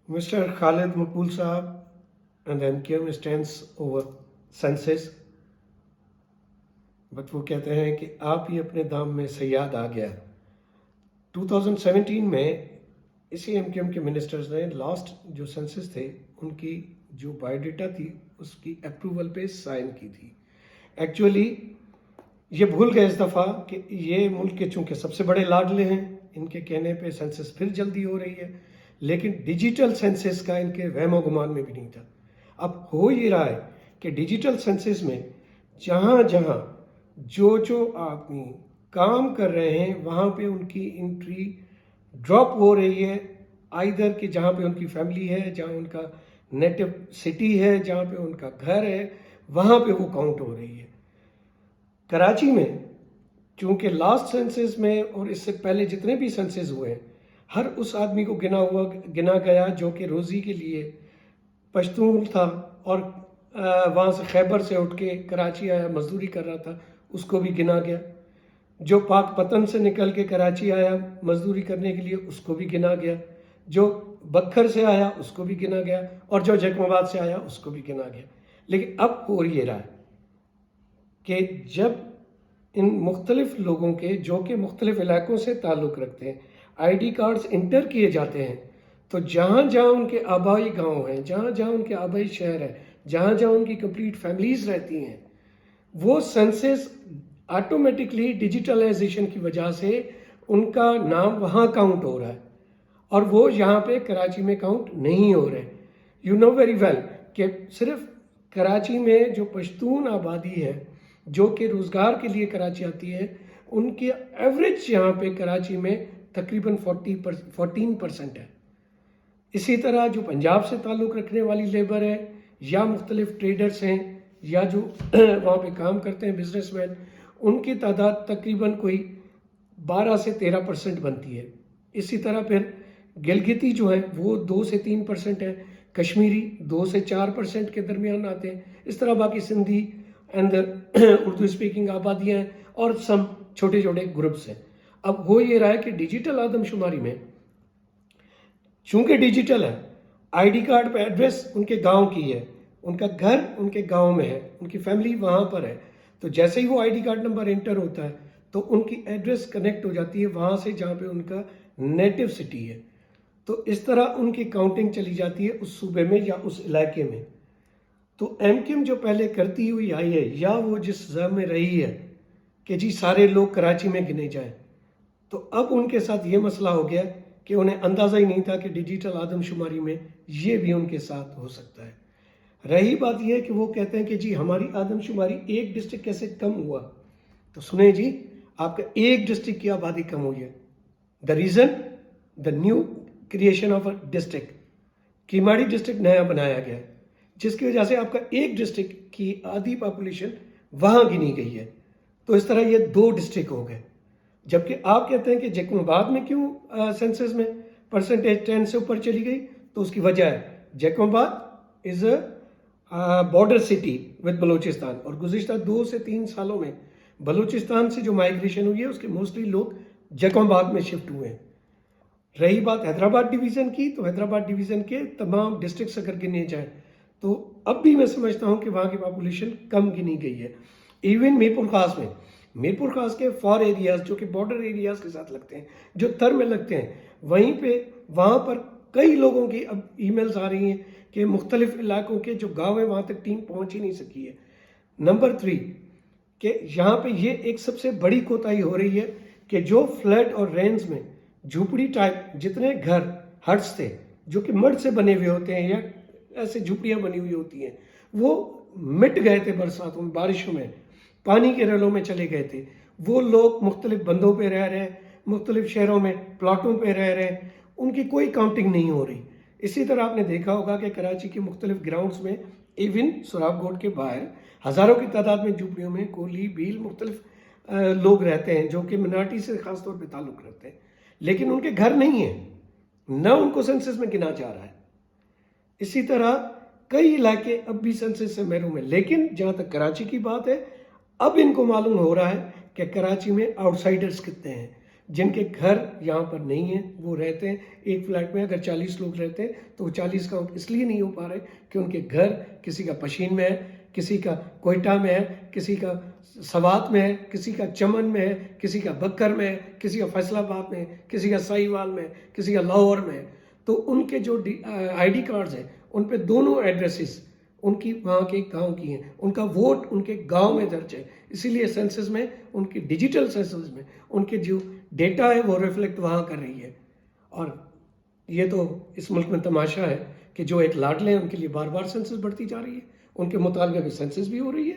Mr. Khalid Makbul Saab and MKM stands over census, but वो कहते हैं कि आप ही अपने दाम में सयाद आ गया। 2017 में इसी एमकेएम के मिनिस्टर्स ने लास्ट जो सेंसस थे उनकी जो बायोडाटा थी उसकी अप्रूवल पे साइन की थी। एक्चुअली ये भूल गए इस दफ़ा कि ये मुल्क के चूँकि सबसे बड़े लाडले हैं, इनके कहने पे सेंसस फिर जल्दी हो रही है, लेकिन डिजिटल सेंसस का इनके वहमो गुमान में भी नहीं था। अब हो ये रहा है कि डिजिटल सेंसस में जहाँ जहाँ जो आदमी काम कर रहे हैं वहाँ पे उनकी एंट्री ड्रॉप हो रही है, आइदर कि जहाँ पे उनकी फैमिली है, जहाँ उनका नेटिव सिटी है, जहाँ पे उनका घर है, वहाँ पे वो काउंट हो रही है। कराची में चूँकि लास्ट सेंसस में और इससे पहले जितने भी सेंसस हुए हैं, हर उस आदमी को गिना गया जो कि रोज़ी के लिए पश्तून था और वहाँ से खैबर से उठ के कराची आया, मजदूरी कर रहा था, उसको भी गिना गया। जो पाक पतन से निकल के कराची आया मजदूरी करने के लिए, उसको भी गिना गया। जो बखर से आया उसको भी गिना गया, और जो जैकोबाद से आया उसको भी गिना गया। लेकिन अब हो ये रहा है कि जब इन मुख्तलिफ लोगों के जो कि मुख्तलिफ इलाकों से ताल्लुक़ रखते हैं आईडी कार्ड्स इंटर किए जाते हैं, तो जहाँ जहाँ उनके आबाई गांव हैं, जहाँ जहाँ उनके आबाई शहर है, जहाँ जहाँ उनकी कंप्लीट फैमिलीज़ रहती हैं, वो सेंसस ऑटोमेटिकली डिजिटलाइजेशन की वजह से उनका नाम वहाँ काउंट हो रहा है और वो यहाँ पे कराची में काउंट नहीं हो रहे। यू नो वेरी वेल कि सिर्फ कराची में जो पश्तून आबादी है जो कि रोज़गार के लिए कराची आती है, उनकी एवरेज यहाँ पे कराची में तकरीबन 14% है। इसी तरह जो पंजाब से ताल्लुक़ रखने वाली लेबर है या मुख्तलिफ ट्रेडर्स हैं या जो वहाँ पे काम करते हैं बिजनेसमैन, उनकी तादाद तकरीबन कोई 12 से 13% बनती है। इसी तरह फिर गिलगिती जो है वो 2 से 3% है, कश्मीरी 2 से 4% के दरमियान आते हैं। इस तरह बाकी सिंधी एंड उर्दू स्पीकिंग आबादियाँ हैं और सम छोटे छोटे ग्रुप्स हैं। अब हो ये रहा है कि डिजिटल आदमशुमारी में चूँकि डिजिटल है, आईडी कार्ड पे एड्रेस उनके गांव की है, उनका घर उनके गांव में है, उनकी फैमिली वहाँ पर है, तो जैसे ही वो आईडी कार्ड नंबर एंटर होता है तो उनकी एड्रेस कनेक्ट हो जाती है वहाँ से जहाँ पे उनका नेटिव सिटी है। तो इस तरह उनकी काउंटिंग चली जाती है उस सूबे में या उस इलाके में। तो एमकेएम जो पहले करती हुई आई है या वो जिस जम में रही है कि जी सारे लोग कराची में गिने जाएं, तो अब उनके साथ ये मसला हो गया कि उन्हें अंदाज़ा ही नहीं था कि डिजिटल आदमशुमारी में ये भी उनके साथ हो सकता है। रही बात यह कि वो कहते हैं कि जी हमारी आदमशुमारी एक डिस्ट्रिक्ट कैसे कम हुआ, तो सुने जी, आपका एक डिस्ट्रिक्ट की आबादी कम हुई है। The reason the new creation of a district, Keamari district नया बनाया गया है, जिसकी वजह से आपका एक डिस्ट्रिक्ट की आधी पॉपुलेशन वहाँ गिनी गई है। तो इस तरह ये 2 डिस्ट्रिक्ट हो गए। जबकि आप कहते हैं कि जैकोबाद में क्यों सेंसस में परसेंटेज 10 से ऊपर चली गई, तो उसकी वजह है Jacobabad is a border city with Balochistan, और गुज़िश्ता 2 से 3 सालों में बलूचिस्तान से जो माइग्रेशन हुई है उसके मोस्टली लोग जैकोबाद में शिफ्ट हुए हैं। रही बात हैदराबाद डिवीज़न की, तो हैदराबाद डिवीज़न के तमाम डिस्ट्रिक्ट्स अगर गिने जाएँ तो अब भी मैं समझता हूँ कि वहाँ की पॉपुलेशन कम गिनी गई है। इवन मीरपुर खास में, मीरपुर खास के 4 एरियाज़ जो कि बॉर्डर एरियाज़ के साथ लगते हैं, जो तर में लगते हैं, वहीं पे वहाँ पर कई लोगों की अब ईमेल्स आ रही हैं कि मुख्तलिफ इलाकों के जो गांव हैं वहाँ तक टीम पहुँच ही नहीं सकी है। नंबर 3 कि यहाँ पे ये एक सबसे बड़ी कोताही हो रही है कि जो फ्लड और रेंज में झुपड़ी टाइप जितने घर हट्स थे जो कि मड से बने हुए होते हैं या ऐसे झुपड़ियाँ बनी हुई होती हैं, वो मिट गए थे बरसातों में, बारिशों में, पानी के रलों में चले गए थे। वो लोग मुख्तलिफ बंदों पे रह रहे हैं, मुख्तलिफ शहरों में प्लाटों पे रह रहे हैं, उनकी कोई काउंटिंग नहीं हो रही। इसी तरह आपने देखा होगा कि कराची के मुख्तलिफ ग्राउंड्स में, इवन सुराब गोट के बाहर हज़ारों की तादाद में झुपड़ियों में कोली भील मुख्तलिफ लोग रहते हैं जो कि मिनारिटी से ख़ास तौर पर ताल्लुक़ रखते हैं, लेकिन उनके घर नहीं है, न उनको सेंसस में गिना जा रहा है। इसी तरह कई इलाके अब भी सेंसस से महरूम है। लेकिन जहाँ तक कराची की बात है, अब इनको मालूम हो रहा है कि कराची में आउटसाइडर्स कितने हैं, جن کے گھر یہاں پر نہیں ہیں وہ رہتے ہیں ایک فلیٹ میں. اگر 40 لوگ رہتے ہیں تو وہ 40 کاؤنٹ اس لیے نہیں ہو پا رہے کہ ان کے گھر کسی کا پشین میں ہے, کسی کا کوئٹہ میں ہے, کسی کا سوات میں ہے, کسی کا چمن میں ہے, کسی کا بکر میں ہے, کسی کا فیصل آباد میں ہے, کسی کا سائیوال میں ہے, کسی کا لاہور میں ہے. تو ان کے جو آئی ڈی کارڈز ہیں ان پہ دونوں ایڈریسز ان کی وہاں کے گاؤں کی ہیں, ان کا ووٹ ان کے گاؤں میں درج ہے. اسی لیے سینسس میں ان کی ڈیجیٹل سینسس میں ان کے جو ڈیٹا ہے وہ ریفلیکٹ وہاں کر رہی ہے. اور یہ تو اس ملک میں تماشا ہے کہ جو ایک لاڈلے ہیں ان کے لیے بار بار سینسس بڑھتی جا رہی ہے, ان کے مطالبے پہ سینسس بھی ہو رہی ہے,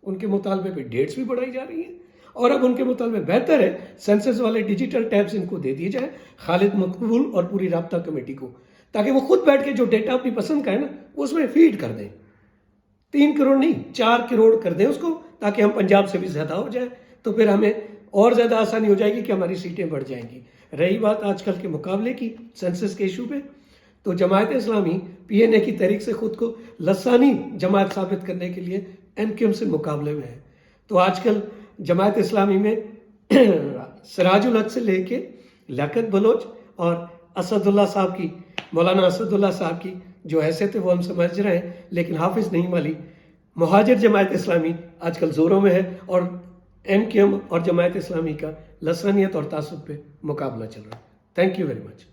ان کے مطالبے پہ ڈیٹس بھی بڑھائی جا رہی ہیں. اور اب ان کے مطالبے بہتر ہے سینسس والے ڈیجیٹل ٹیبز ان کو دے دیے جائے خالد مقبول اور پوری رابطہ کمیٹی کو, تاکہ وہ خود بیٹھ کے جو ڈیٹا اپنی پسند کا ہے نا اس میں فیڈ کر دیں. 3 کروڑ نہیں 4 کروڑ کر دیں اس کو, تاکہ ہم پنجاب سے بھی زیادہ ہو جائیں. تو پھر ہمیں اور زیادہ آسانی ہو جائے گی کہ ہماری سیٹیں بڑھ جائیں گی. رہی بات آج کل کے مقابلے کی سینسس کے ایشو پہ, تو جماعت اسلامی پی این اے کی تحریک سے خود کو لسانی جماعت ثابت کرنے کے لیے ایم کیو ایم سے مقابلے میں ہے. تو آج کل جماعت اسلامی میں سراج الحق سے لے کے لیاقت بلوچ اور اسد اللہ صاحب کی, مولانا اسد اللہ صاحب کی جو حیثیت ہے وہ ہم سمجھ رہے ہیں, لیکن حافظ نعیم علی مہاجر جماعت اسلامی آج کل زوروں میں ہے, اور ایم کیو ایم اور جماعت اسلامی کا لسانیت اور تعصب پہ مقابلہ چل رہا ہے. Thank you very much.